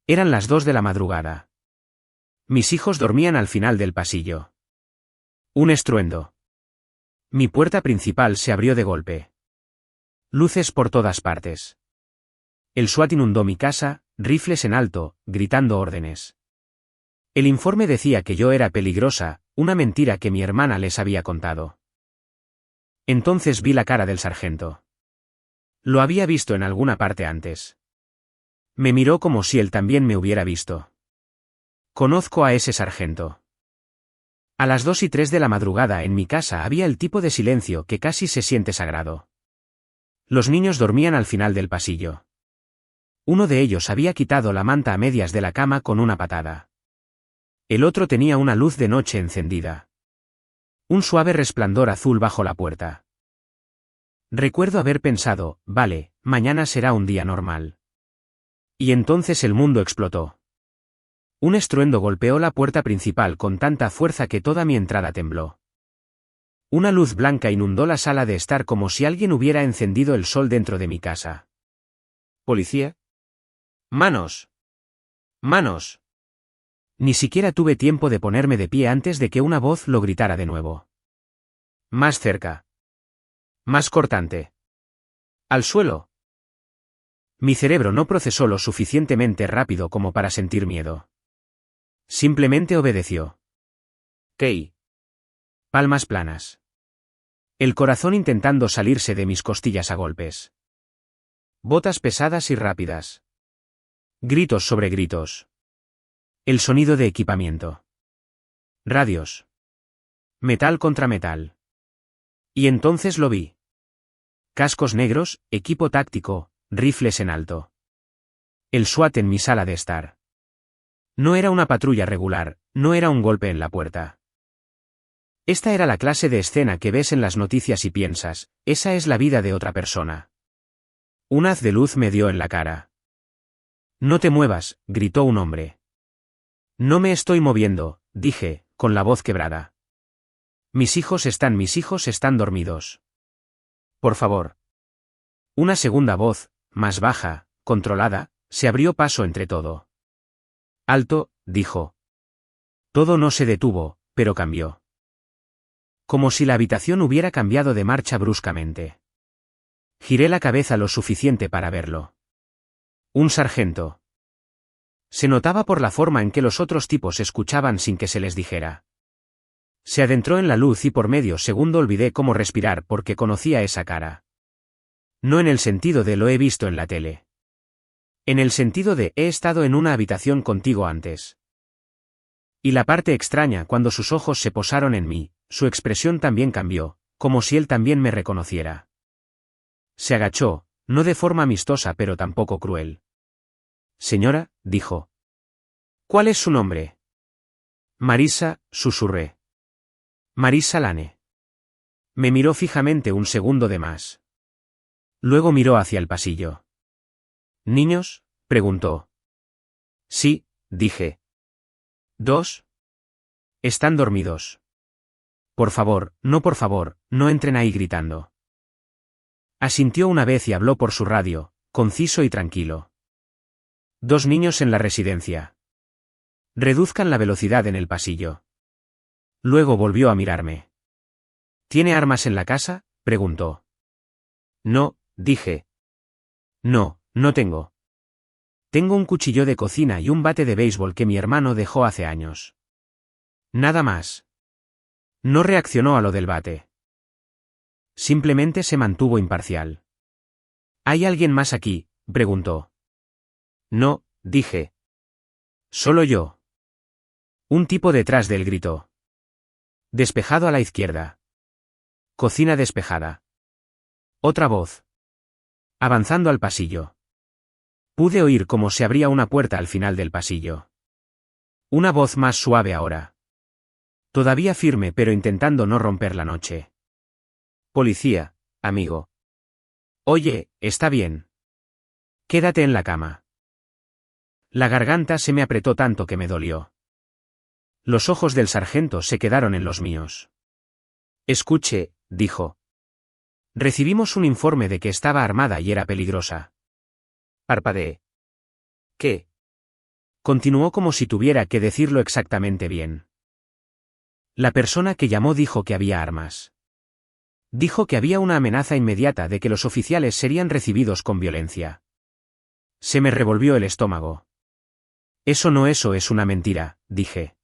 Eran las 2 de la madrugada. Mis hijos dormían al final del pasillo. Un estruendo. Mi puerta principal se abrió de golpe. Luces por todas partes. El SWAT inundó mi casa, rifles en alto, gritando órdenes. El informe decía que yo era peligrosa, una mentira que mi hermana les había contado. Entonces vi la cara del sargento. Lo había visto en alguna parte antes. Me miró como si él también me hubiera visto. Conozco a ese sargento. A las 2:03 de la madrugada en mi casa había el tipo de silencio que casi se siente sagrado. Los niños dormían al final del pasillo. Uno de ellos había quitado la manta a medias de la cama con una patada. El otro tenía una luz de noche encendida. Un suave resplandor azul bajo la puerta. Recuerdo haber pensado, vale, mañana será un día normal. Y entonces el mundo explotó. Un estruendo golpeó la puerta principal con tanta fuerza que toda mi entrada tembló. Una luz blanca inundó la sala de estar como si alguien hubiera encendido el sol dentro de mi casa. ¿Policía? ¡Manos! ¡Manos! Ni siquiera tuve tiempo de ponerme de pie antes de que una voz lo gritara de nuevo. Más cerca. Más cortante. Al suelo. Mi cerebro no procesó lo suficientemente rápido como para sentir miedo. Simplemente obedeció. Key. Palmas planas. El corazón intentando salirse de mis costillas a golpes. Botas pesadas y rápidas. Gritos sobre gritos. El sonido de equipamiento. Radios. Metal contra metal. Y entonces lo vi. Cascos negros, equipo táctico, rifles en alto. El SWAT en mi sala de estar. No era una patrulla regular, no era un golpe en la puerta. Esta era la clase de escena que ves en las noticias y piensas, esa es la vida de otra persona. Un haz de luz me dio en la cara. No te muevas, gritó un hombre. No me estoy moviendo, dije, con la voz quebrada. Mis hijos están dormidos. Por favor. Una segunda voz, más baja, controlada, se abrió paso entre todo. Alto, dijo. Todo no se detuvo, pero cambió. Como si la habitación hubiera cambiado de marcha bruscamente. Giré la cabeza lo suficiente para verlo. Un sargento. Se notaba por la forma en que los otros tipos escuchaban sin que se les dijera. Se adentró en la luz y por medio segundo olvidé cómo respirar porque conocía esa cara. No en el sentido de lo he visto en la tele. En el sentido de he estado en una habitación contigo antes. Y la parte extraña cuando sus ojos se posaron en mí, su expresión también cambió, como si él también me reconociera. Se agachó, no de forma amistosa pero tampoco cruel. Señora, dijo. ¿Cuál es su nombre? Marisa, susurré. Marisa Lane. Me miró fijamente un segundo de más. Luego miró hacia el pasillo. ¿Niños? Preguntó. Sí, dije. ¿Dos? Están dormidos. Por favor, no entren ahí gritando. Asintió una vez y habló por su radio, conciso y tranquilo. 2 niños en la residencia. Reduzcan la velocidad en el pasillo. Luego volvió a mirarme. ¿Tiene armas en la casa? Preguntó. No, dije. No, no tengo. Tengo un cuchillo de cocina y un bate de béisbol que mi hermano dejó hace años. Nada más. No reaccionó a lo del bate. Simplemente se mantuvo imparcial. ¿Hay alguien más aquí? Preguntó. No, dije. Solo yo. Un tipo detrás de él gritó. Despejado a la izquierda. Cocina despejada. Otra voz. Avanzando al pasillo. Pude oír cómo se abría una puerta al final del pasillo. Una voz más suave ahora. Todavía firme pero intentando no romper la noche. Policía, amigo. Oye, está bien. Quédate en la cama. La garganta se me apretó tanto que me dolió. Los ojos del sargento se quedaron en los míos. Escuche, dijo. Recibimos un informe de que estaba armada y era peligrosa. Parpadeé. ¿Qué? Continuó como si tuviera que decirlo exactamente bien. La persona que llamó dijo que había armas. Dijo que había una amenaza inmediata de que los oficiales serían recibidos con violencia. Se me revolvió el estómago. Eso es una mentira, dije.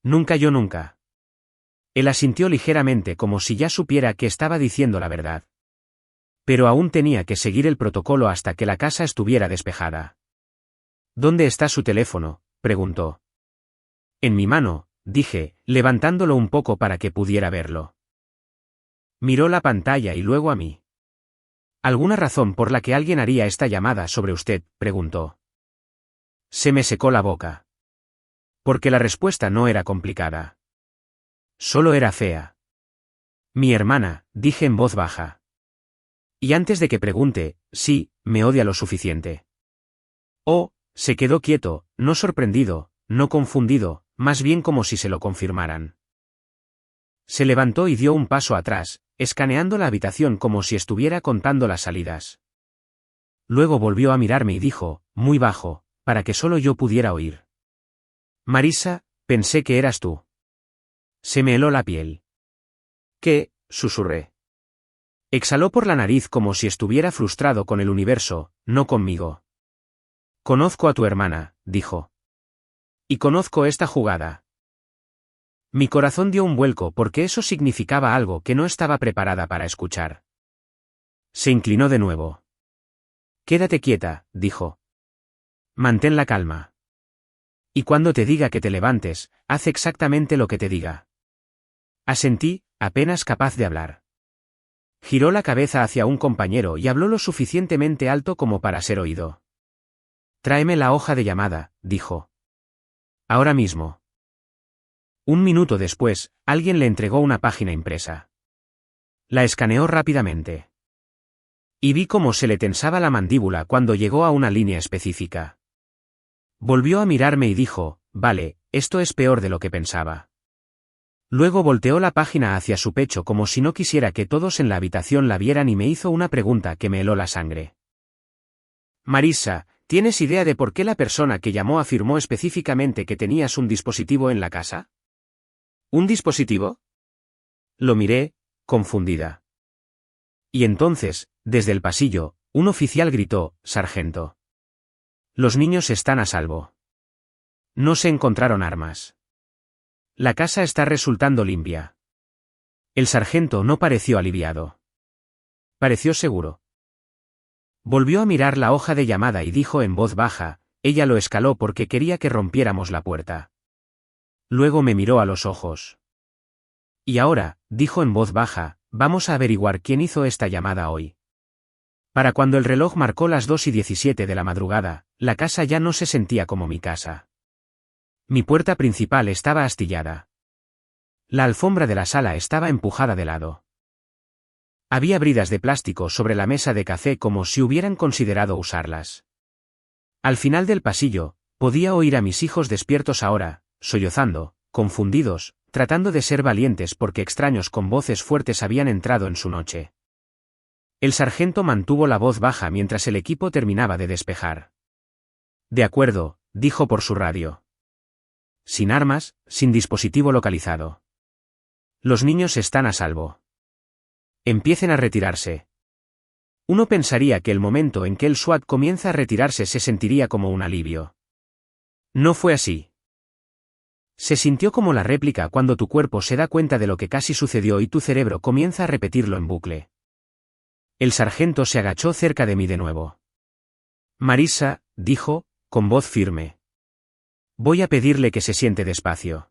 Nunca. Él asintió ligeramente como si ya supiera que estaba diciendo la verdad. Pero aún tenía que seguir el protocolo hasta que la casa estuviera despejada. ¿Dónde está su teléfono?, preguntó. En mi mano, dije, levantándolo un poco para que pudiera verlo. Miró la pantalla y luego a mí. ¿Alguna razón por la que alguien haría esta llamada sobre usted?, preguntó. Se me secó la boca. Porque la respuesta no era complicada. Solo era fea. Mi hermana, dije en voz baja. Y antes de que pregunte, sí, me odia lo suficiente. Oh, se quedó quieto, no sorprendido, no confundido, más bien como si se lo confirmaran. Se levantó y dio un paso atrás, escaneando la habitación como si estuviera contando las salidas. Luego volvió a mirarme y dijo, muy bajo, para que solo yo pudiera oír. Marisa, pensé que eras tú. Se me heló la piel. ¿Qué?, susurré. Exhaló por la nariz como si estuviera frustrado con el universo, no conmigo. Conozco a tu hermana, dijo. Y conozco esta jugada. Mi corazón dio un vuelco porque eso significaba algo que no estaba preparada para escuchar. Se inclinó de nuevo. Quédate quieta, dijo. Mantén la calma. Y cuando te diga que te levantes, haz exactamente lo que te diga. Asentí, apenas capaz de hablar. Giró la cabeza hacia un compañero y habló lo suficientemente alto como para ser oído. Tráeme la hoja de llamada, dijo. Ahora mismo. Un minuto después, alguien le entregó una página impresa. La escaneó rápidamente. Y vi cómo se le tensaba la mandíbula cuando llegó a una línea específica. Volvió a mirarme y dijo, vale, esto es peor de lo que pensaba. Luego volteó la página hacia su pecho como si no quisiera que todos en la habitación la vieran y me hizo una pregunta que me heló la sangre. Marisa, ¿tienes idea de por qué la persona que llamó afirmó específicamente que tenías un dispositivo en la casa? ¿Un dispositivo? Lo miré, confundida. Y entonces, desde el pasillo, un oficial gritó, sargento. Los niños están a salvo. No se encontraron armas. La casa está resultando limpia. El sargento no pareció aliviado. Pareció seguro. Volvió a mirar la hoja de llamada y dijo en voz baja, ella lo escaló porque quería que rompiéramos la puerta. Luego me miró a los ojos. Y ahora, dijo en voz baja, vamos a averiguar quién hizo esta llamada hoy. Para cuando el reloj marcó las 2:17 de la madrugada, la casa ya no se sentía como mi casa. Mi puerta principal estaba astillada. La alfombra de la sala estaba empujada de lado. Había bridas de plástico sobre la mesa de café como si hubieran considerado usarlas. Al final del pasillo, podía oír a mis hijos despiertos ahora, sollozando, confundidos, tratando de ser valientes porque extraños con voces fuertes habían entrado en su noche. El sargento mantuvo la voz baja mientras el equipo terminaba de despejar. De acuerdo, dijo por su radio. Sin armas, sin dispositivo localizado. Los niños están a salvo. Empiecen a retirarse. Uno pensaría que el momento en que el SWAT comienza a retirarse se sentiría como un alivio. No fue así. Se sintió como la réplica cuando tu cuerpo se da cuenta de lo que casi sucedió y tu cerebro comienza a repetirlo en bucle. El sargento se agachó cerca de mí de nuevo. Marisa, dijo, con voz firme. Voy a pedirle que se siente despacio.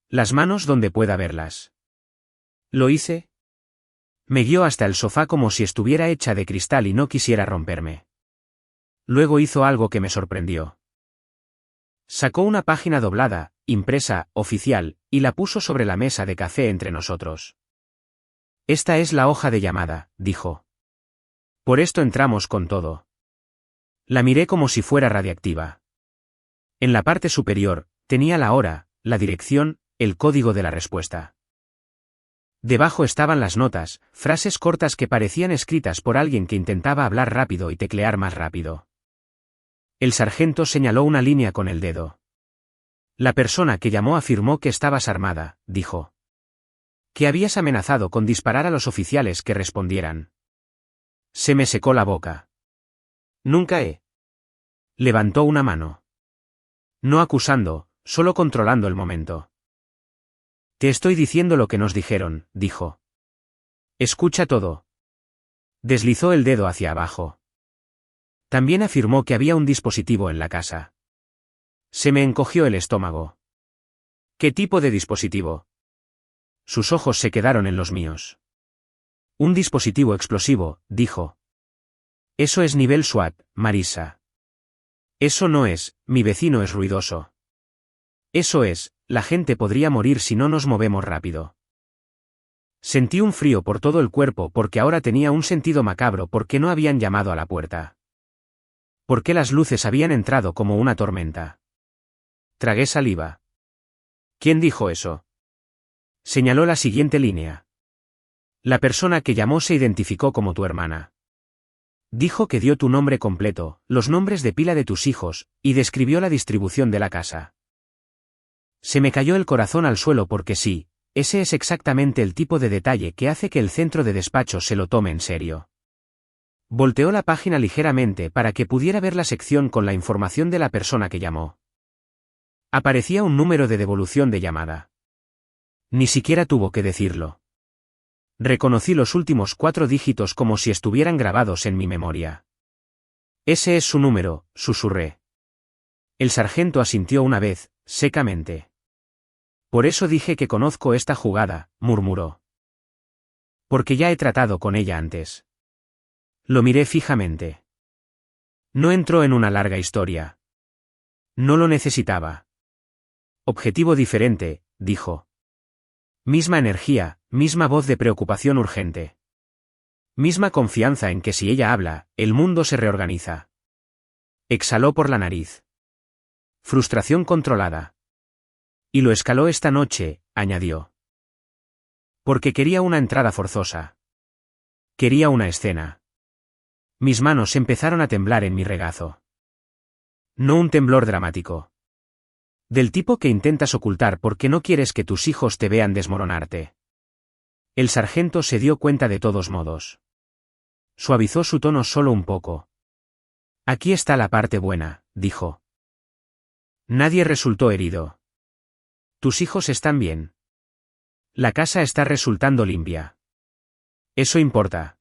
Las manos donde pueda verlas. ¿Lo hice? Me guió hasta el sofá como si estuviera hecha de cristal y no quisiera romperme. Luego hizo algo que me sorprendió. Sacó una página doblada, impresa, oficial, y la puso sobre la mesa de café entre nosotros. Esta es la hoja de llamada, dijo. Por esto entramos con todo. La miré como si fuera radiactiva. En la parte superior, tenía la hora, la dirección, el código de la respuesta. Debajo estaban las notas, frases cortas que parecían escritas por alguien que intentaba hablar rápido y teclear más rápido. El sargento señaló una línea con el dedo. La persona que llamó afirmó que estabas armada, dijo. Que habías amenazado con disparar a los oficiales que respondieran. Se me secó la boca. Nunca he. Levantó una mano. No acusando, solo controlando el momento. Te estoy diciendo lo que nos dijeron, dijo. Escucha todo. Deslizó el dedo hacia abajo. También afirmó que había un dispositivo en la casa. Se me encogió el estómago. ¿Qué tipo de dispositivo? Sus ojos se quedaron en los míos. Un dispositivo explosivo, dijo. Eso es nivel SWAT, Marisa. Eso no es, mi vecino es ruidoso. Eso es, la gente podría morir si no nos movemos rápido. Sentí un frío por todo el cuerpo porque ahora tenía un sentido macabro porque no habían llamado a la puerta. ¿Por qué las luces habían entrado como una tormenta? Tragué saliva. ¿Quién dijo eso? Señaló la siguiente línea. La persona que llamó se identificó como tu hermana. Dijo que dio tu nombre completo, los nombres de pila de tus hijos, y describió la distribución de la casa. Se me cayó el corazón al suelo porque sí, ese es exactamente el tipo de detalle que hace que el centro de despacho se lo tome en serio. Volteó la página ligeramente para que pudiera ver la sección con la información de la persona que llamó. Aparecía un número de devolución de llamada. Ni siquiera tuvo que decirlo. Reconocí los últimos 4 dígitos como si estuvieran grabados en mi memoria. Ese es su número, susurré. El sargento asintió una vez, secamente. Por eso dije que conozco esta jugada, murmuró. Porque ya he tratado con ella antes. Lo miré fijamente. No entró en una larga historia. No lo necesitaba. Objetivo diferente, dijo. Misma energía, misma voz de preocupación urgente. Misma confianza en que si ella habla, el mundo se reorganiza. Exhaló por la nariz. Frustración controlada. Y lo escaló esta noche, añadió. Porque quería una entrada forzosa. Quería una escena. Mis manos empezaron a temblar en mi regazo. No un temblor dramático. Del tipo que intentas ocultar porque no quieres que tus hijos te vean desmoronarte. El sargento se dio cuenta de todos modos. Suavizó su tono solo un poco. Aquí está la parte buena, dijo. Nadie resultó herido. Tus hijos están bien. La casa está resultando limpia. Eso importa.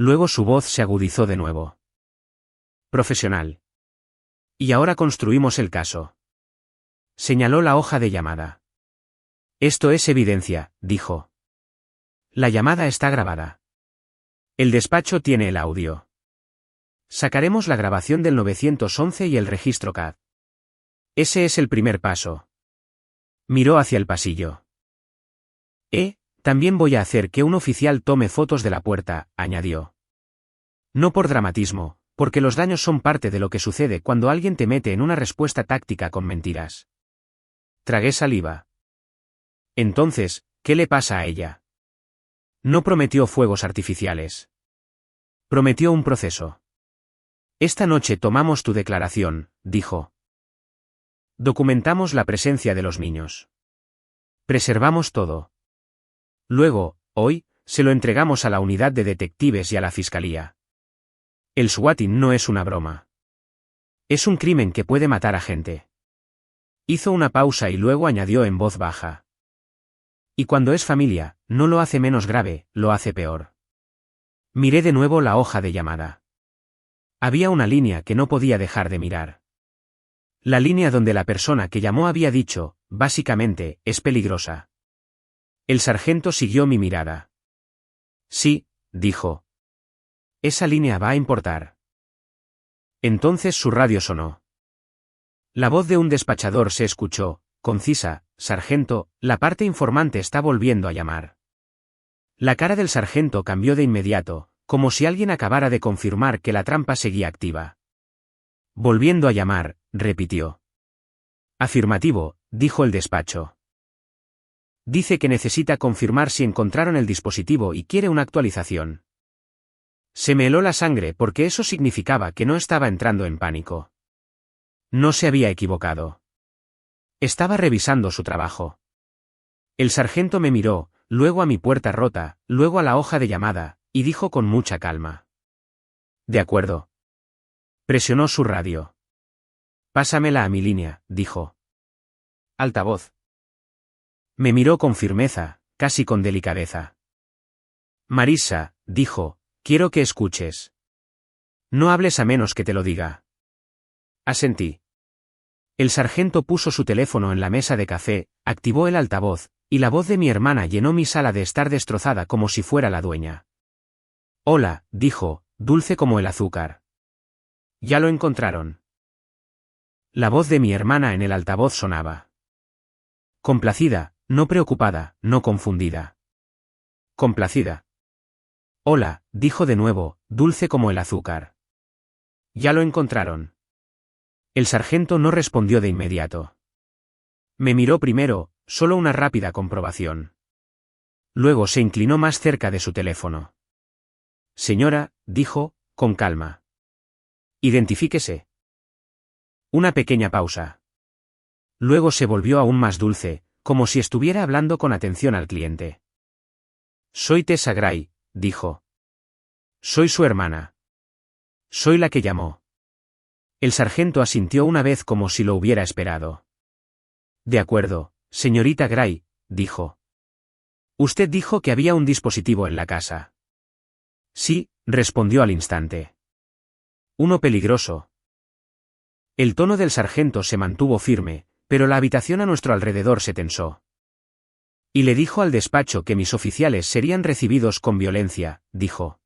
Luego su voz se agudizó de nuevo. Profesional. Y ahora construimos el caso. Señaló la hoja de llamada. Esto es evidencia, dijo. La llamada está grabada. El despacho tiene el audio. Sacaremos la grabación del 911 y el registro CAD. Ese es el primer paso. Miró hacia el pasillo. También voy a hacer que un oficial tome fotos de la puerta, añadió. No por dramatismo, porque los daños son parte de lo que sucede cuando alguien te mete en una respuesta táctica con mentiras. Tragué saliva. Entonces, ¿qué le pasa a ella? No prometió fuegos artificiales. Prometió un proceso. Esta noche tomamos tu declaración, dijo. Documentamos la presencia de los niños. Preservamos todo. Luego, hoy, se lo entregamos a la unidad de detectives y a la fiscalía. El swatting no es una broma. Es un crimen que puede matar a gente. Hizo una pausa y luego añadió en voz baja. Y cuando es familia, no lo hace menos grave, lo hace peor. Miré de nuevo la hoja de llamada. Había una línea que no podía dejar de mirar. La línea donde la persona que llamó había dicho, básicamente, es peligrosa. El sargento siguió mi mirada. Sí, dijo. Esa línea va a importar. Entonces su radio sonó. La voz de un despachador se escuchó, concisa, sargento, la parte informante está volviendo a llamar. La cara del sargento cambió de inmediato, como si alguien acabara de confirmar que la trampa seguía activa. Volviendo a llamar, repitió. Afirmativo, dijo el despacho. Dice que necesita confirmar si encontraron el dispositivo y quiere una actualización. Se me heló la sangre porque eso significaba que no estaba entrando en pánico. No se había equivocado. Estaba revisando su trabajo. El sargento me miró, luego a mi puerta rota, luego a la hoja de llamada, y dijo con mucha calma. De acuerdo. Presionó su radio. Pásamela a mi línea, dijo. Altavoz. Me miró con firmeza, casi con delicadeza. Marisa, dijo, quiero que escuches. No hables a menos que te lo diga. Asentí. El sargento puso su teléfono en la mesa de café, activó el altavoz, y la voz de mi hermana llenó mi sala de estar destrozada como si fuera la dueña. Hola, dijo, dulce como el azúcar. Ya lo encontraron. La voz de mi hermana en el altavoz sonaba. Complacida, no preocupada, no confundida. Complacida. Hola, dijo de nuevo, dulce como el azúcar. Ya lo encontraron. El sargento no respondió de inmediato. Me miró primero, solo una rápida comprobación. Luego se inclinó más cerca de su teléfono. Señora, dijo, con calma. Identifíquese. Una pequeña pausa. Luego se volvió aún más dulce, como si estuviera hablando con atención al cliente. Soy Tessa Gray, dijo. Soy su hermana. Soy la que llamó. El sargento asintió una vez como si lo hubiera esperado. De acuerdo, señorita Gray, dijo. Usted dijo que había un dispositivo en la casa. Sí, respondió al instante. Uno peligroso. El tono del sargento se mantuvo firme, pero la habitación a nuestro alrededor se tensó. Y le dijo al despacho que mis oficiales serían recibidos con violencia, dijo.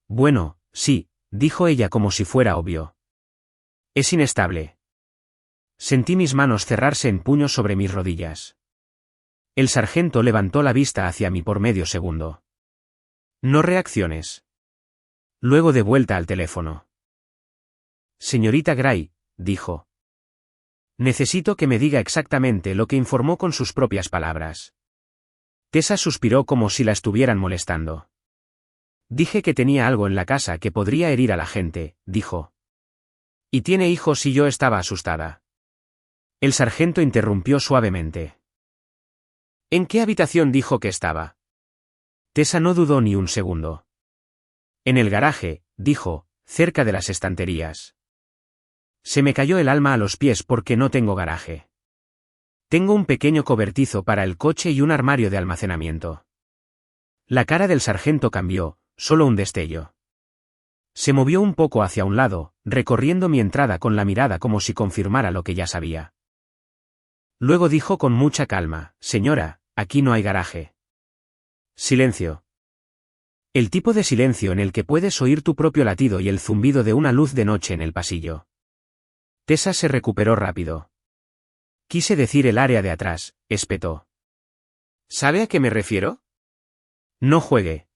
Bueno, sí, dijo ella como si fuera obvio. Es inestable. Sentí mis manos cerrarse en puños sobre mis rodillas. El sargento levantó la vista hacia mí por medio segundo. No reacciones. Luego de vuelta al teléfono. Señorita Gray, dijo. Necesito que me diga exactamente lo que informó con sus propias palabras. Tessa suspiró como si la estuvieran molestando. Dije que tenía algo en la casa que podría herir a la gente, dijo. Y tiene hijos y yo estaba asustada. El sargento interrumpió suavemente. ¿En qué habitación dijo que estaba? Tessa no dudó ni un segundo. En el garaje, dijo, cerca de las estanterías. Se me cayó el alma a los pies porque no tengo garaje. Tengo un pequeño cobertizo para el coche y un armario de almacenamiento. La cara del sargento cambió, solo un destello. Se movió un poco hacia un lado, recorriendo mi entrada con la mirada como si confirmara lo que ya sabía. Luego dijo con mucha calma, señora, aquí no hay garaje. Silencio. El tipo de silencio en el que puedes oír tu propio latido y el zumbido de una luz de noche en el pasillo. Tessa se recuperó rápido. Quise decir el área de atrás, espetó. ¿Sabe a qué me refiero? No juegue.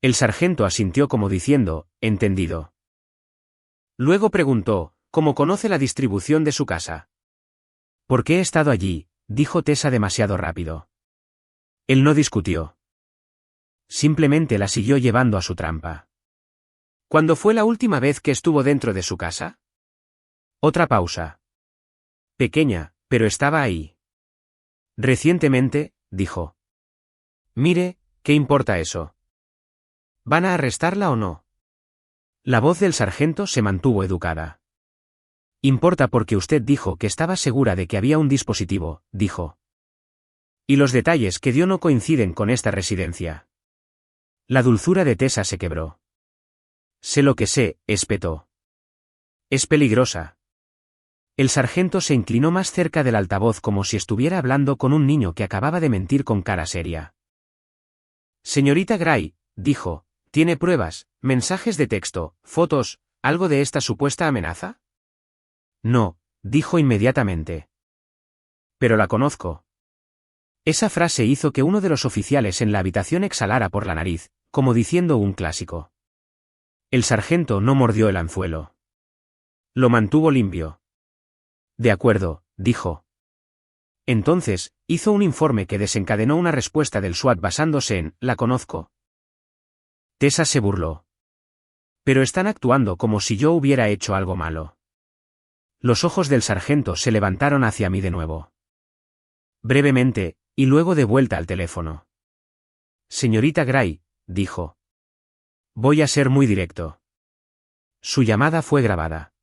El sargento asintió como diciendo, entendido. Luego preguntó, ¿cómo conoce la distribución de su casa? Porque he estado allí, dijo Tessa demasiado rápido. Él no discutió. Simplemente la siguió llevando a su trampa. ¿Cuándo fue la última vez que estuvo dentro de su casa? Otra pausa. Pequeña, pero estaba ahí. Recientemente, dijo. Mire, ¿qué importa eso? ¿Van a arrestarla o no? La voz del sargento se mantuvo educada. Importa porque usted dijo que estaba segura de que había un dispositivo, dijo. Y los detalles que dio no coinciden con esta residencia. La dulzura de Tessa se quebró. Sé lo que sé, espetó. Es peligrosa. El sargento se inclinó más cerca del altavoz como si estuviera hablando con un niño que acababa de mentir con cara seria. Señorita Gray, dijo, ¿tiene pruebas, mensajes de texto, fotos, algo de esta supuesta amenaza? No, dijo inmediatamente. Pero la conozco. Esa frase hizo que uno de los oficiales en la habitación exhalara por la nariz, como diciendo un clásico. El sargento no mordió el anzuelo. Lo mantuvo limpio. De acuerdo, dijo. Entonces, hizo un informe que desencadenó una respuesta del SWAT basándose en, la conozco. Tessa se burló. Pero están actuando como si yo hubiera hecho algo malo. Los ojos del sargento se levantaron hacia mí de nuevo. Brevemente, y luego de vuelta al teléfono. Señorita Gray, dijo. Voy a ser muy directo. Su llamada fue grabada.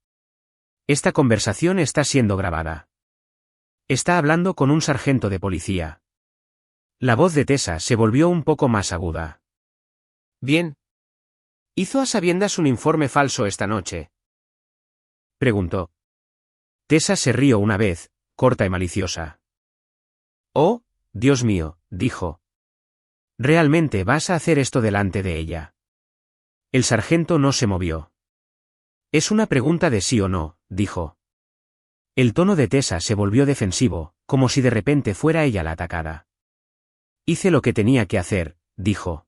Esta conversación está siendo grabada. Está hablando con un sargento de policía. La voz de Tessa se volvió un poco más aguda. Bien. ¿Hizo a sabiendas un informe falso esta noche? Preguntó. Tessa se rió una vez, corta y maliciosa. Oh, Dios mío, dijo. ¿Realmente vas a hacer esto delante de ella? El sargento no se movió. Es una pregunta de sí o no, dijo. El tono de Tessa se volvió defensivo, como si de repente fuera ella la atacada. Hice lo que tenía que hacer, dijo.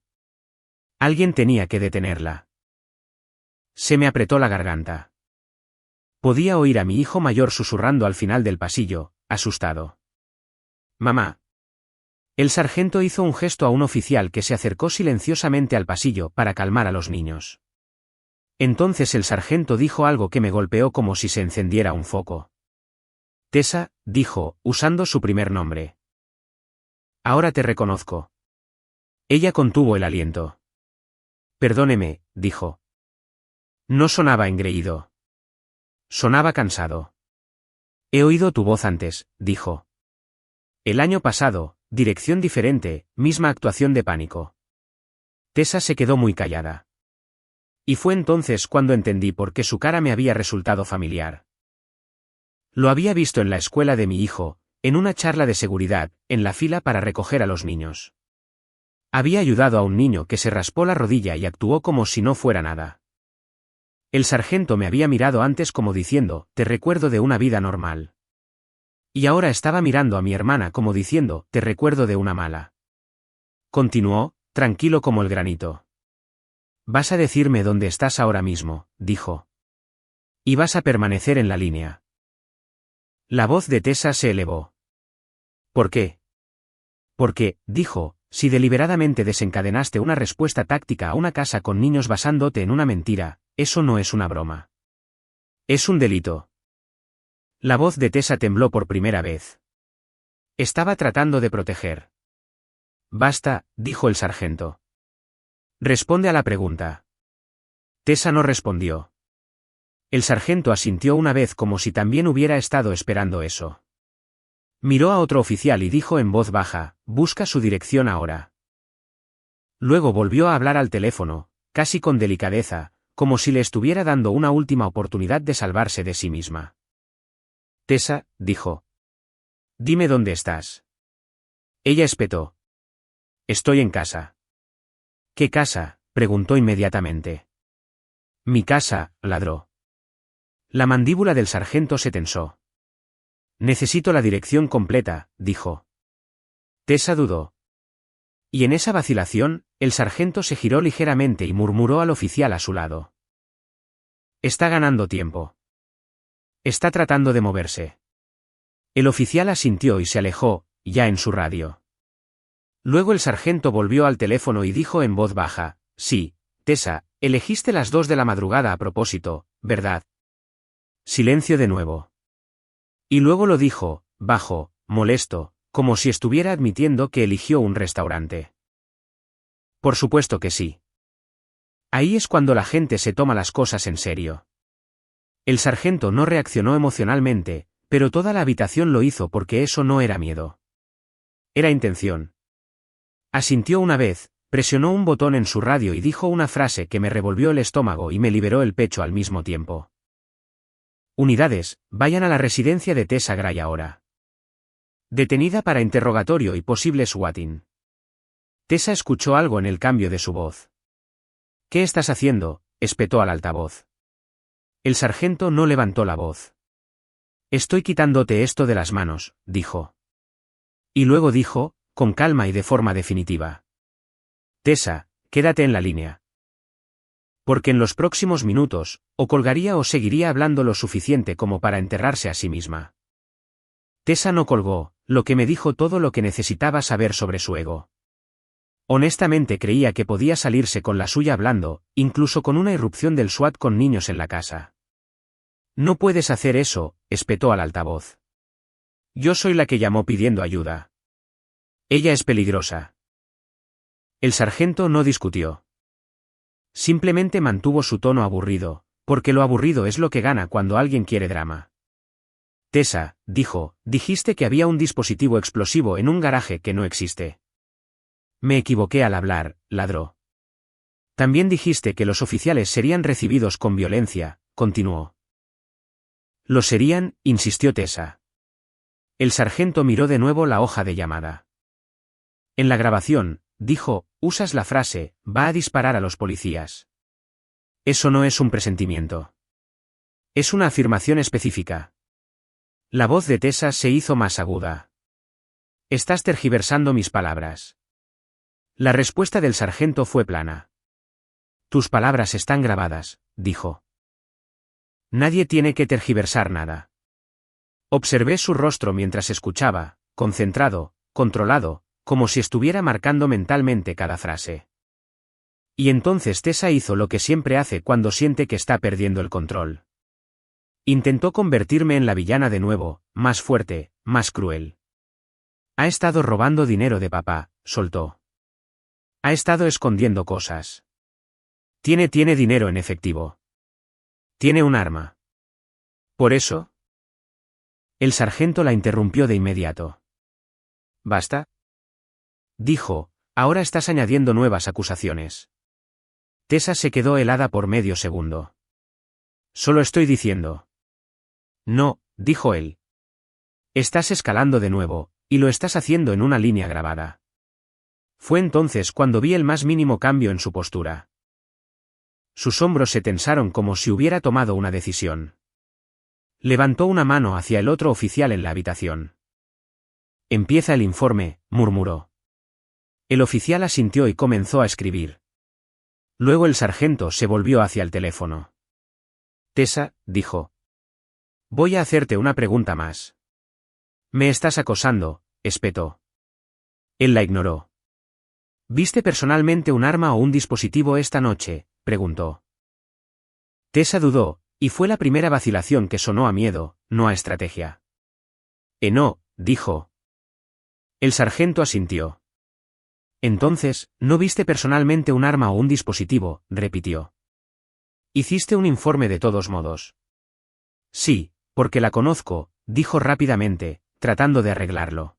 Alguien tenía que detenerla. Se me apretó la garganta. Podía oír a mi hijo mayor susurrando al final del pasillo, asustado. Mamá. El sargento hizo un gesto a un oficial que se acercó silenciosamente al pasillo para calmar a los niños. Entonces el sargento dijo algo que me golpeó como si se encendiera un foco. Tessa, dijo, usando su primer nombre. Ahora te reconozco. Ella contuvo el aliento. Perdóneme, dijo. No sonaba engreído. Sonaba cansado. He oído tu voz antes, dijo. El año pasado, dirección diferente, misma actuación de pánico. Tessa se quedó muy callada. Y fue entonces cuando entendí por qué su cara me había resultado familiar. Lo había visto en la escuela de mi hijo, en una charla de seguridad, en la fila para recoger a los niños. Había ayudado a un niño que se raspó la rodilla y actuó como si no fuera nada. El sargento me había mirado antes como diciendo, te recuerdo de una vida normal. Y ahora estaba mirando a mi hermana como diciendo, te recuerdo de una mala. Continuó, tranquilo como el granito. Vas a decirme dónde estás ahora mismo, dijo. Y vas a permanecer en la línea. La voz de Tessa se elevó. ¿Por qué? Porque, dijo, si deliberadamente desencadenaste una respuesta táctica a una casa con niños basándote en una mentira, eso no es una broma. Es un delito. La voz de Tessa tembló por primera vez. Estaba tratando de proteger. Basta, dijo el sargento. Responde a la pregunta. Tessa no respondió. El sargento asintió una vez como si también hubiera estado esperando eso. Miró a otro oficial y dijo en voz baja, busca su dirección ahora. Luego volvió a hablar al teléfono, casi con delicadeza, como si le estuviera dando una última oportunidad de salvarse de sí misma. Tessa, dijo. Dime dónde estás. Ella espetó. Estoy en casa. ¿Qué casa?, preguntó inmediatamente. Mi casa, ladró. La mandíbula del sargento se tensó. Necesito la dirección completa, dijo. Tessa dudó. Y en esa vacilación, el sargento se giró ligeramente y murmuró al oficial a su lado. Está ganando tiempo. Está tratando de moverse. El oficial asintió y se alejó, ya en su radio. Luego el sargento volvió al teléfono y dijo en voz baja, sí, Tessa, elegiste las 2 de la madrugada a propósito, ¿verdad? Silencio de nuevo. Y luego lo dijo, bajo, molesto, como si estuviera admitiendo que eligió un restaurante. Por supuesto que sí. Ahí es cuando la gente se toma las cosas en serio. El sargento no reaccionó emocionalmente, pero toda la habitación lo hizo porque eso no era miedo. Era intención. Asintió una vez, presionó un botón en su radio y dijo una frase que me revolvió el estómago y me liberó el pecho al mismo tiempo. Unidades, vayan a la residencia de Tessa Gray ahora. Detenida para interrogatorio y posible swatting. Tessa escuchó algo en el cambio de su voz. ¿Qué estás haciendo?, espetó al altavoz. El sargento no levantó la voz. Estoy quitándote esto de las manos, dijo. Y luego dijo, con calma y de forma definitiva. Tessa, quédate en la línea. Porque en los próximos minutos, o colgaría o seguiría hablando lo suficiente como para enterrarse a sí misma. Tessa no colgó, lo que me dijo todo lo que necesitaba saber sobre su ego. Honestamente creía que podía salirse con la suya hablando, incluso con una irrupción del SWAT con niños en la casa. No puedes hacer eso, espetó al altavoz. Yo soy la que llamó pidiendo ayuda. Ella es peligrosa. El sargento no discutió. Simplemente mantuvo su tono aburrido, porque lo aburrido es lo que gana cuando alguien quiere drama. Tessa, dijo, dijiste que había un dispositivo explosivo en un garaje que no existe. Me equivoqué al hablar, ladró. También dijiste que los oficiales serían recibidos con violencia, continuó. Lo serían, insistió Tessa. El sargento miró de nuevo la hoja de llamada. En la grabación, dijo, usas la frase, va a disparar a los policías. Eso no es un presentimiento. Es una afirmación específica. La voz de Tessa se hizo más aguda. Estás tergiversando mis palabras. La respuesta del sargento fue plana. Tus palabras están grabadas, dijo. Nadie tiene que tergiversar nada. Observé su rostro mientras escuchaba, concentrado, controlado, como si estuviera marcando mentalmente cada frase. Y entonces Tessa hizo lo que siempre hace cuando siente que está perdiendo el control. Intentó convertirme en la villana de nuevo, más fuerte, más cruel. Ha estado robando dinero de papá, soltó. Ha estado escondiendo cosas. Tiene dinero en efectivo. Tiene un arma. ¿Por eso? El sargento la interrumpió de inmediato. ¿Basta? Dijo, ahora estás añadiendo nuevas acusaciones. Tessa se quedó helada por medio segundo. Solo estoy diciendo. No, dijo él. Estás escalando de nuevo, y lo estás haciendo en una línea grabada. Fue entonces cuando vi el más mínimo cambio en su postura. Sus hombros se tensaron como si hubiera tomado una decisión. Levantó una mano hacia el otro oficial en la habitación. Empieza el informe, murmuró. El oficial asintió y comenzó a escribir. Luego el sargento se volvió hacia el teléfono. Tessa, dijo. Voy a hacerte una pregunta más. Me estás acosando, espetó. Él la ignoró. ¿Viste personalmente un arma o un dispositivo esta noche?, preguntó. Tessa dudó, y fue la primera vacilación que sonó a miedo, no a estrategia. No, dijo. El sargento asintió. Entonces, ¿no viste personalmente un arma o un dispositivo?, repitió. Hiciste un informe de todos modos. Sí, porque la conozco, dijo rápidamente, tratando de arreglarlo.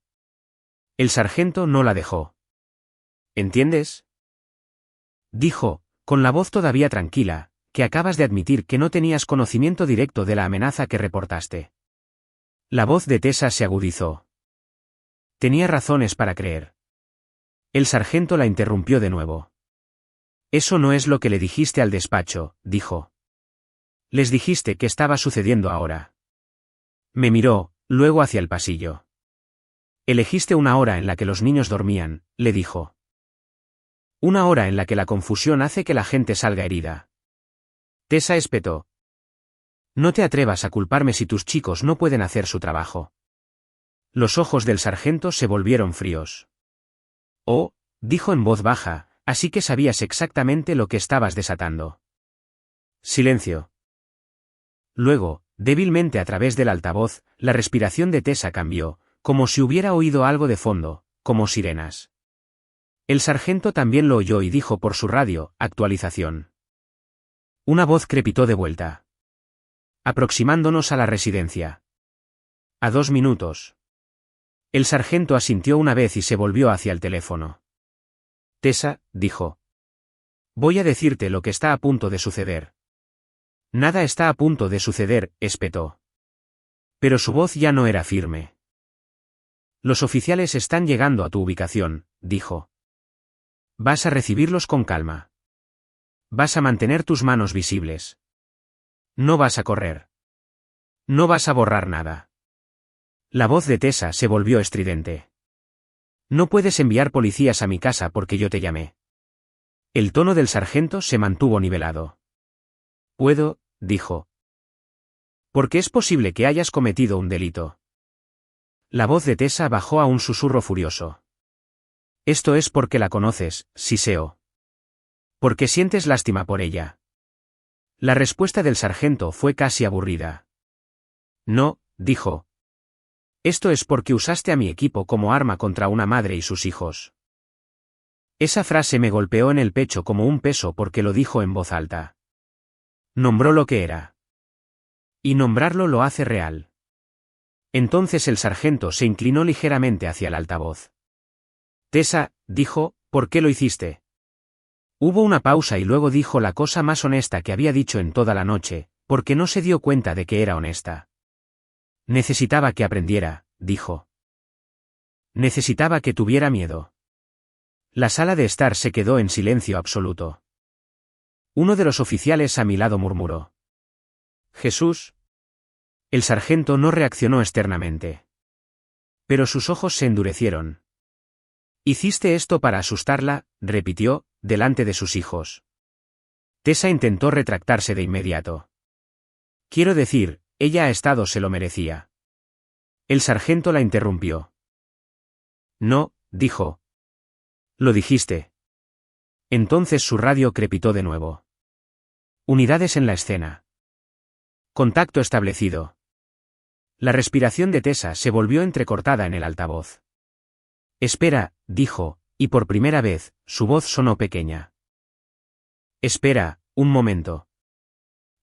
El sargento no la dejó. ¿Entiendes? Dijo, con la voz todavía tranquila, que acabas de admitir que no tenías conocimiento directo de la amenaza que reportaste. La voz de Tessa se agudizó. Tenía razones para creer. El sargento la interrumpió de nuevo. Eso no es lo que le dijiste al despacho, dijo. Les dijiste que estaba sucediendo ahora. Me miró, luego hacia el pasillo. Elegiste una hora en la que los niños dormían, le dijo. Una hora en la que la confusión hace que la gente salga herida. Tessa espetó. No te atrevas a culparme si tus chicos no pueden hacer su trabajo. Los ojos del sargento se volvieron fríos. Oh, dijo en voz baja, así que sabías exactamente lo que estabas desatando. Silencio. Luego, débilmente a través del altavoz, la respiración de Tessa cambió, como si hubiera oído algo de fondo, como sirenas. El sargento también lo oyó y dijo por su radio, actualización. Una voz crepitó de vuelta. Aproximándonos a la residencia. A 2 minutos. El sargento asintió una vez y se volvió hacia el teléfono. Tessa, dijo. Voy a decirte lo que está a punto de suceder. Nada está a punto de suceder, espetó. Pero su voz ya no era firme. Los oficiales están llegando a tu ubicación, dijo. Vas a recibirlos con calma. Vas a mantener tus manos visibles. No vas a correr. No vas a borrar nada. La voz de Tessa se volvió estridente. No puedes enviar policías a mi casa porque yo te llamé. El tono del sargento se mantuvo nivelado. Puedo, dijo. Porque es posible que hayas cometido un delito. La voz de Tessa bajó a un susurro furioso. Esto es porque la conoces, Siseo. Porque sientes lástima por ella. La respuesta del sargento fue casi aburrida. No, dijo. Esto es porque usaste a mi equipo como arma contra una madre y sus hijos. Esa frase me golpeó en el pecho como un peso porque lo dijo en voz alta. Nombró lo que era. Y nombrarlo lo hace real. Entonces el sargento se inclinó ligeramente hacia el altavoz. Tessa, dijo, ¿por qué lo hiciste? Hubo una pausa y luego dijo la cosa más honesta que había dicho en toda la noche, porque no se dio cuenta de que era honesta. Necesitaba que aprendiera, dijo. Necesitaba que tuviera miedo. La sala de estar se quedó en silencio absoluto. Uno de los oficiales a mi lado murmuró. Jesús. El sargento no reaccionó externamente. Pero sus ojos se endurecieron. Hiciste esto para asustarla, repitió, delante de sus hijos. Tessa intentó retractarse de inmediato. Quiero decir, ella se lo merecía. El sargento la interrumpió. No, dijo. Lo dijiste. Entonces su radio crepitó de nuevo. Unidades en la escena. Contacto establecido. La respiración de Tessa se volvió entrecortada en el altavoz. Espera, dijo, y por primera vez, su voz sonó pequeña. Espera, un momento.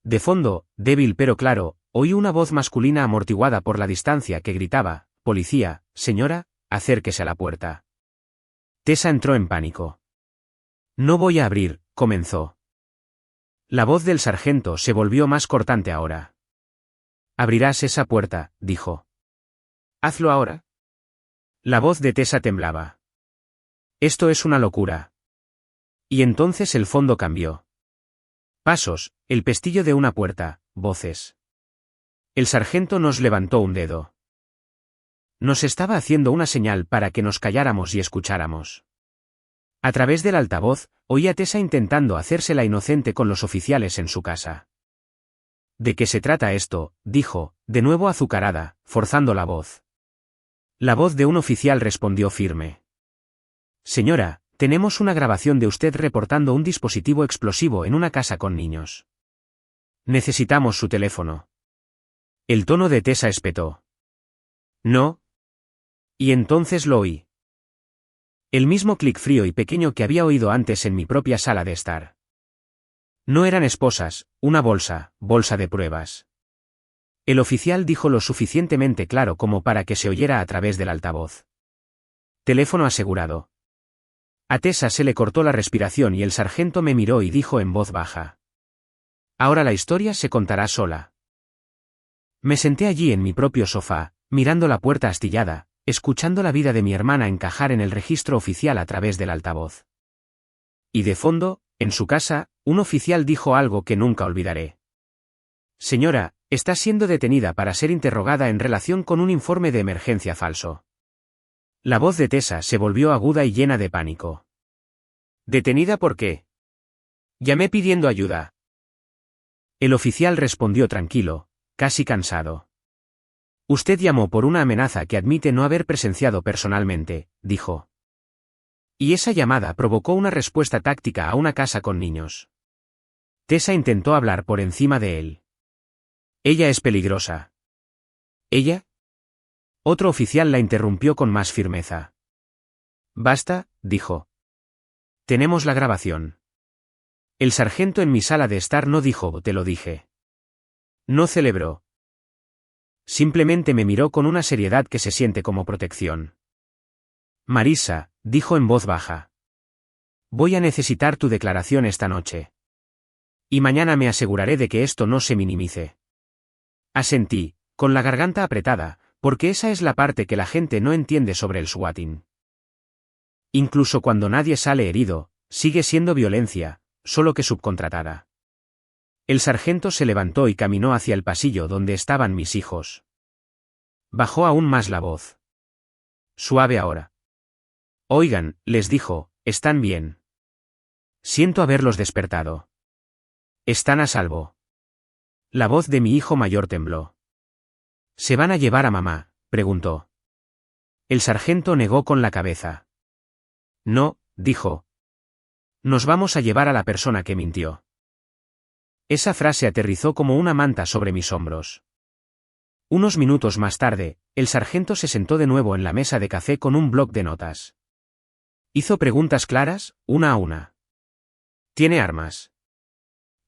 De fondo, débil pero claro, oí una voz masculina amortiguada por la distancia que gritaba, «Policía, señora, acérquese a la puerta». Tessa entró en pánico. «No voy a abrir», comenzó. La voz del sargento se volvió más cortante ahora. «Abrirás esa puerta», dijo. «Hazlo ahora». La voz de Tessa temblaba. «Esto es una locura». Y entonces el fondo cambió. Pasos, el pestillo de una puerta, voces. El sargento nos levantó un dedo. Nos estaba haciendo una señal para que nos calláramos y escucháramos. A través del altavoz, oí a Tessa intentando hacerse la inocente con los oficiales en su casa. ¿De qué se trata esto?, dijo, de nuevo azucarada, forzando la voz. La voz de un oficial respondió firme. Señora, tenemos una grabación de usted reportando un dispositivo explosivo en una casa con niños. Necesitamos su teléfono. El tono de Tessa espetó. No. Y entonces lo oí. El mismo clic frío y pequeño que había oído antes en mi propia sala de estar. No eran esposas, una bolsa de pruebas. El oficial dijo lo suficientemente claro como para que se oyera a través del altavoz. Teléfono asegurado. A Tessa se le cortó la respiración y el sargento me miró y dijo en voz baja. Ahora la historia se contará sola. Me senté allí en mi propio sofá, mirando la puerta astillada, escuchando la vida de mi hermana encajar en el registro oficial a través del altavoz. Y de fondo, en su casa, un oficial dijo algo que nunca olvidaré. Señora, está siendo detenida para ser interrogada en relación con un informe de emergencia falso. La voz de Tessa se volvió aguda y llena de pánico. ¿Detenida por qué? Llamé pidiendo ayuda. El oficial respondió tranquilo, casi cansado. Usted llamó por una amenaza que admite no haber presenciado personalmente, dijo. Y esa llamada provocó una respuesta táctica a una casa con niños. Tessa intentó hablar por encima de él. Ella es peligrosa. ¿Ella? Otro oficial la interrumpió con más firmeza. Basta, dijo. Tenemos la grabación. El sargento en mi sala de estar no dijo, te lo dije. No celebró. Simplemente me miró con una seriedad que se siente como protección. Marisa, dijo en voz baja. Voy a necesitar tu declaración esta noche. Y mañana me aseguraré de que esto no se minimice. Asentí, con la garganta apretada, porque esa es la parte que la gente no entiende sobre el swatting. Incluso cuando nadie sale herido, sigue siendo violencia, solo que subcontratada. El sargento se levantó y caminó hacia el pasillo donde estaban mis hijos. Bajó aún más la voz. Suave ahora. Oigan, les dijo, están bien. Siento haberlos despertado. Están a salvo. La voz de mi hijo mayor tembló. ¿Se van a llevar a mamá?, preguntó. El sargento negó con la cabeza. No, dijo. Nos vamos a llevar a la persona que mintió. Esa frase aterrizó como una manta sobre mis hombros. Unos minutos más tarde, el sargento se sentó de nuevo en la mesa de café con un bloc de notas. Hizo preguntas claras, una a una. ¿Tiene armas?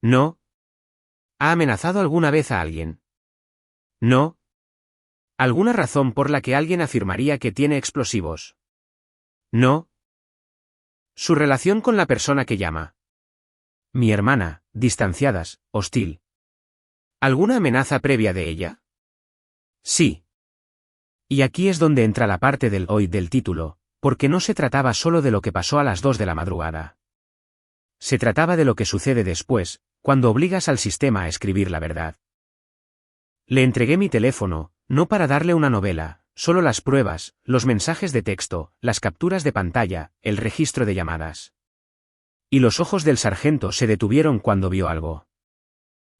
No. ¿Ha amenazado alguna vez a alguien? No. ¿Alguna razón por la que alguien afirmaría que tiene explosivos? No. ¿Su relación con la persona que llama? Mi hermana, distanciadas, hostil. ¿Alguna amenaza previa de ella? Sí. Y aquí es donde entra la parte del hoy del título, porque no se trataba solo de lo que pasó a las 2 de la madrugada. Se trataba de lo que sucede después, cuando obligas al sistema a escribir la verdad. Le entregué mi teléfono, no para darle una novela, solo las pruebas, los mensajes de texto, las capturas de pantalla, el registro de llamadas. Y los ojos del sargento se detuvieron cuando vio algo.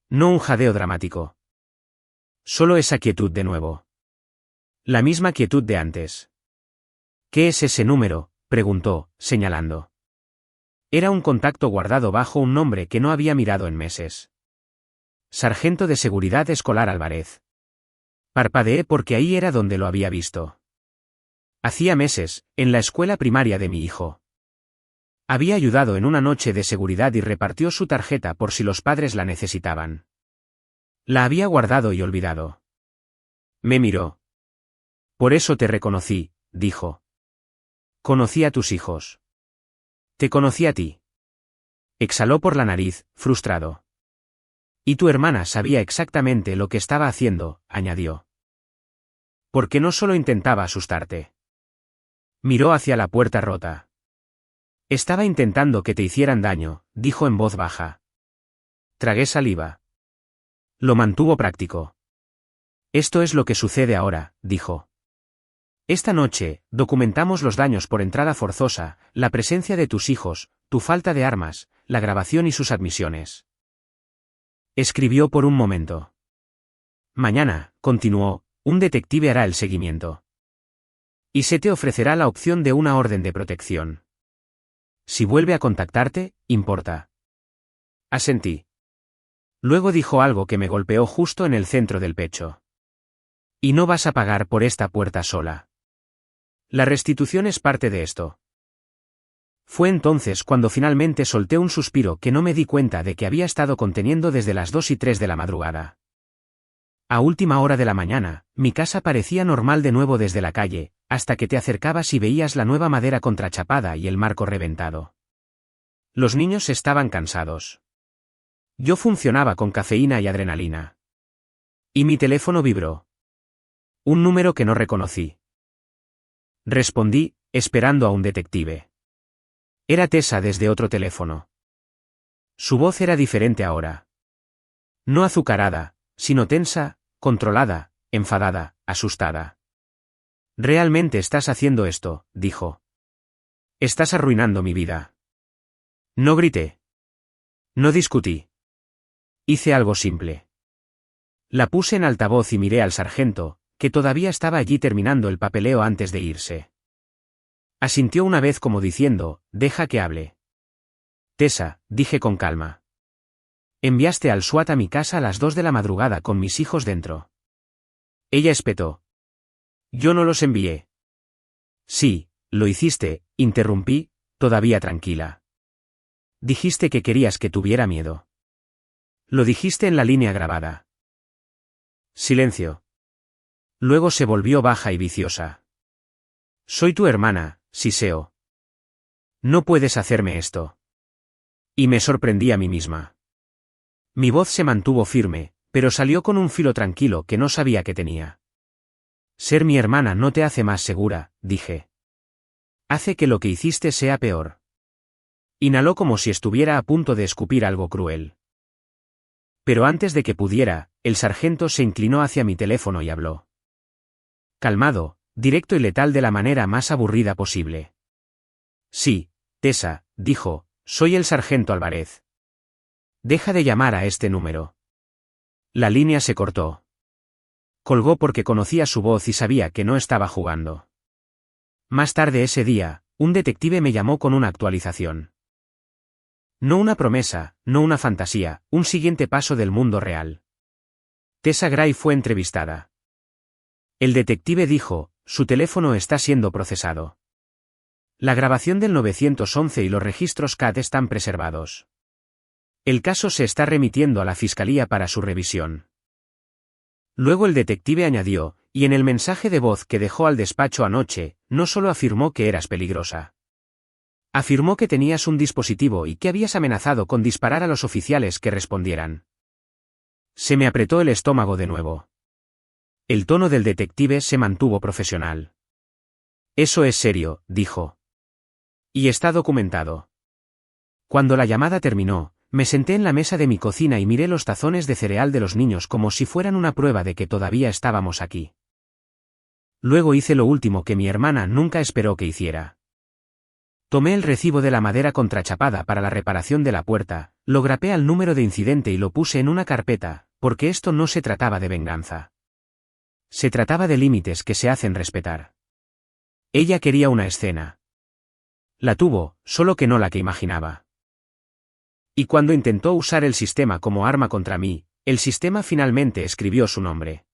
No un jadeo dramático. Solo esa quietud de nuevo. La misma quietud de antes. ¿Qué es ese número?, preguntó, señalando. Era un contacto guardado bajo un nombre que no había mirado en meses. Sargento de Seguridad Escolar Álvarez. Parpadeé porque ahí era donde lo había visto. Hacía meses, en la escuela primaria de mi hijo. Había ayudado en una noche de seguridad y repartió su tarjeta por si los padres la necesitaban. La había guardado y olvidado. Me miró. Por eso te reconocí, dijo. Conocí a tus hijos. Te conocí a ti. Exhaló por la nariz, frustrado. Y tu hermana sabía exactamente lo que estaba haciendo, añadió. Porque no solo intentaba asustarte. Miró hacia la puerta rota. Estaba intentando que te hicieran daño, dijo en voz baja. Tragué saliva. Lo mantuvo práctico. Esto es lo que sucede ahora, dijo. Esta noche, documentamos los daños por entrada forzosa, la presencia de tus hijos, tu falta de armas, la grabación y sus admisiones. Escribió por un momento. Mañana, continuó, un detective hará el seguimiento. Y se te ofrecerá la opción de una orden de protección. Si vuelve a contactarte, importa. Asentí. Luego dijo algo que me golpeó justo en el centro del pecho. Y no vas a pagar por esta puerta sola. La restitución es parte de esto. Fue entonces cuando finalmente solté un suspiro que no me di cuenta de que había estado conteniendo desde las 2 y 3 de la madrugada. A última hora de la mañana, mi casa parecía normal de nuevo desde la calle, hasta que te acercabas y veías la nueva madera contrachapada y el marco reventado. Los niños estaban cansados. Yo funcionaba con cafeína y adrenalina. Y mi teléfono vibró. Un número que no reconocí. Respondí, esperando a un detective. Era Tessa desde otro teléfono. Su voz era diferente ahora. No azucarada, sino tensa, controlada, enfadada, asustada. Realmente estás haciendo esto, dijo. Estás arruinando mi vida. No grité. No discutí. Hice algo simple. La puse en altavoz y miré al sargento, que todavía estaba allí terminando el papeleo antes de irse. Asintió una vez como diciendo, deja que hable. Tessa, dije con calma. Enviaste al SWAT a mi casa a las 2 de la madrugada con mis hijos dentro. Ella espetó. Yo no los envié. Sí, lo hiciste, interrumpí, todavía tranquila. Dijiste que querías que tuviera miedo. Lo dijiste en la línea grabada. Silencio. Luego se volvió baja y viciosa. Soy tu hermana, siseó. No puedes hacerme esto. Y me sorprendí a mí misma. Mi voz se mantuvo firme, pero salió con un filo tranquilo que no sabía que tenía. Ser mi hermana no te hace más segura, dije. Hace que lo que hiciste sea peor. Inhaló como si estuviera a punto de escupir algo cruel. Pero antes de que pudiera, el sargento se inclinó hacia mi teléfono y habló. Calmado, directo y letal de la manera más aburrida posible. Sí, Tessa, dijo, soy el sargento Álvarez. Deja de llamar a este número. La línea se cortó. Colgó porque conocía su voz y sabía que no estaba jugando. Más tarde ese día, Un detective me llamó con una actualización. No una promesa, no una fantasía, un siguiente paso del mundo real. Tessa Gray fue entrevistada. El detective dijo, su teléfono está siendo procesado. La grabación del 911 y los registros CAD están preservados. El caso se está remitiendo a la fiscalía para su revisión. Luego el detective añadió, y en el mensaje de voz que dejó al despacho anoche, no solo afirmó que eras peligrosa. Afirmó que tenías un dispositivo y que habías amenazado con disparar a los oficiales que respondieran. Se me apretó el estómago de nuevo. El tono del detective se mantuvo profesional. Eso es serio, dijo. Y está documentado. Cuando la llamada terminó, me senté en la mesa de mi cocina y miré los tazones de cereal de los niños como si fueran una prueba de que todavía estábamos aquí. Luego hice lo último que mi hermana nunca esperó que hiciera. Tomé el recibo de la madera contrachapada para la reparación de la puerta, lo grapé al número de incidente y lo puse en una carpeta, porque esto no se trataba de venganza. Se trataba de límites que se hacen respetar. Ella quería una escena. La tuvo, solo que no la que imaginaba. Y cuando intentó usar el sistema como arma contra mí, el sistema finalmente escribió su nombre.